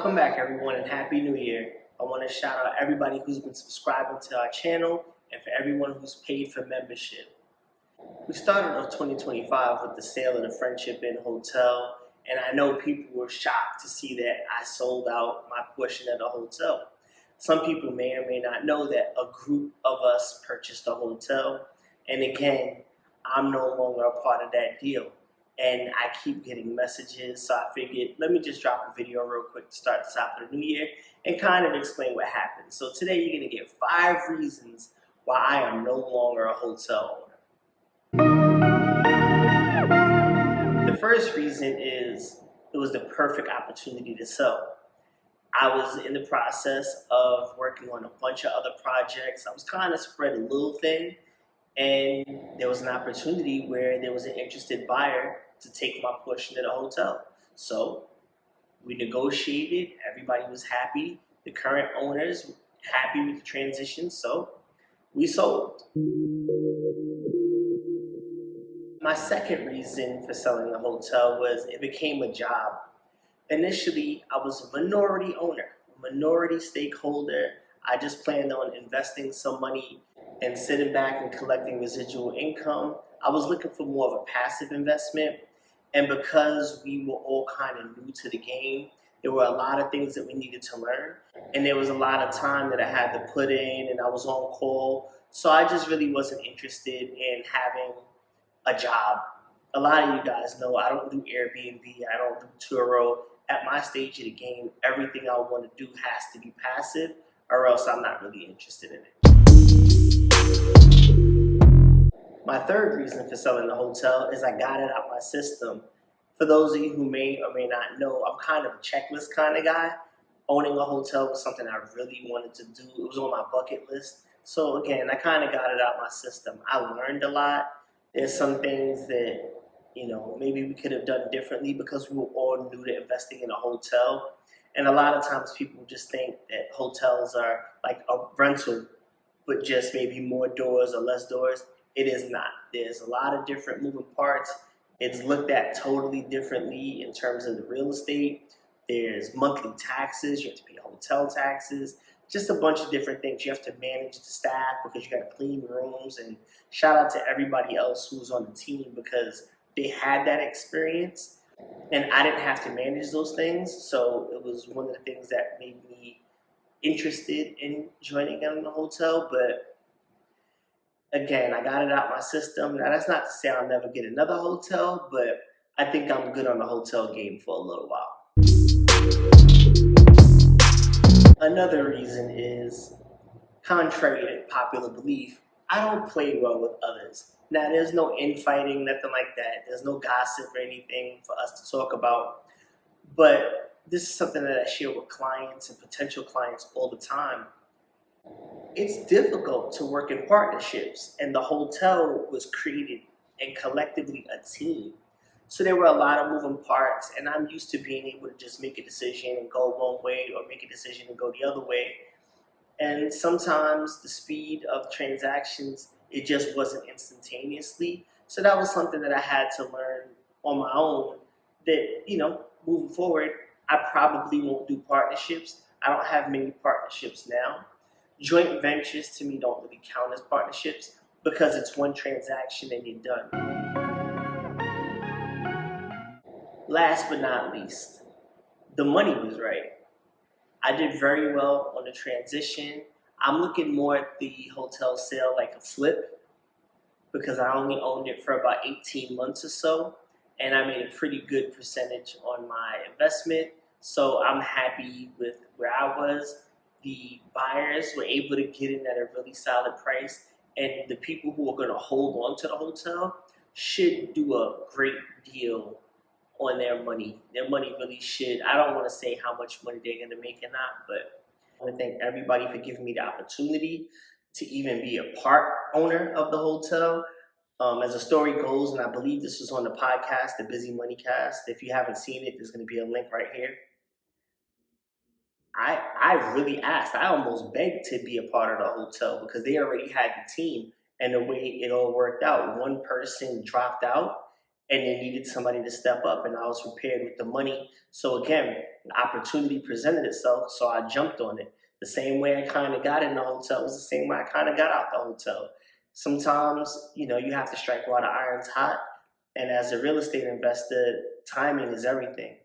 Welcome back, everyone, and Happy New Year. I want to shout out everybody who's been subscribing to our channel and for everyone who's paid for membership. We started off 2025 with the sale of the Friendship Inn Hotel, and I know people were shocked to see that I sold out my portion of the hotel. Some people may or may not know that a group of us purchased the hotel, and again, I'm no longer a part of that deal. And I keep getting messages, so I figured let me just drop a video real quick to start the top of the new year and kind of explain what happened. So today you're going to get 5 reasons why I am no longer a hotel owner. The first reason is it was the perfect opportunity to sell. I was in the process of working on a bunch of other projects. I was kind of spread a little thin, and there was an opportunity where there was an interested buyer to take my portion of the hotel. So we negotiated, everybody was happy, the current owners were happy with the transition, so we sold. My second reason for selling the hotel was it became a job. Initially, I was a minority owner, a minority stakeholder. I just planned on investing some money and sitting back and collecting residual income. I was looking for more of a passive investment, and because we were all kind of new to the game, there were a lot of things that we needed to learn, and there was a lot of time that I had to put in, and I was on call, so I just really wasn't interested in having a job. A lot of you guys know I don't do Airbnb, I don't do Turo. At my stage of the game, everything I want to do has to be passive, or else I'm not really interested in it. My third reason for selling the hotel is I got it out my system. For those of you who may or may not know, I'm kind of a checklist kind of guy. Owning a hotel was something I really wanted to do. It was on my bucket list. So again, I kind of got it out my system. I learned a lot. There's some things that, maybe we could have done differently because we were all new to investing in a hotel. And a lot of times people just think that hotels are like a rental, but just maybe more doors or less doors. It is not. There's a lot of different moving parts. It's looked at totally differently in terms of the real estate. There's monthly taxes. You have to pay hotel taxes. Just a bunch of different things. You have to manage the staff because you got to clean rooms. And shout out to everybody else who's on the team because they had that experience. And I didn't have to manage those things. So it was one of the things that made me interested in joining in the hotel. But again, I got it out my system. Now, that's not to say I'll never get another hotel, but I think I'm good on the hotel game for a little while. Another reason is, contrary to popular belief, I don't play well with others. Now, there's no infighting, nothing like that. There's no gossip or anything for us to talk about. But this is something that I share with clients and potential clients all the time. It's difficult to work in partnerships, and the hotel was created and collectively a team. So there were a lot of moving parts, and I'm used to being able to just make a decision and go one way or make a decision and go the other way. And sometimes the speed of transactions, it just wasn't instantaneously. So that was something that I had to learn on my own that, moving forward, I probably won't do partnerships. I don't have many partnerships now. Joint ventures to me don't really count as partnerships because it's one transaction and you're done. Last but not least, the money was right. I did very well on the transition. I'm looking more at the hotel sale like a flip because I only owned it for about 18 months or so, and I made a pretty good percentage on my investment. So I'm happy with where I was. The buyers were able to get in at a really solid price, and the people who are going to hold on to the hotel should do a great deal on their money. Their money really should. I don't want to say how much money they're going to make or not, but I want to thank everybody for giving me the opportunity to even be a part owner of the hotel. As the story goes, and I believe this was on the podcast, the Busy Money Cast. If you haven't seen it, there's going to be a link right here. I really asked, I almost begged to be a part of the hotel because they already had the team, and the way it all worked out, one person dropped out and they needed somebody to step up, and I was prepared with the money. So again, an opportunity presented itself, so I jumped on it. The same way I kind of got in the hotel was the same way I kind of got out the hotel. Sometimes, you have to strike while the iron's hot, and as a real estate investor, timing is everything.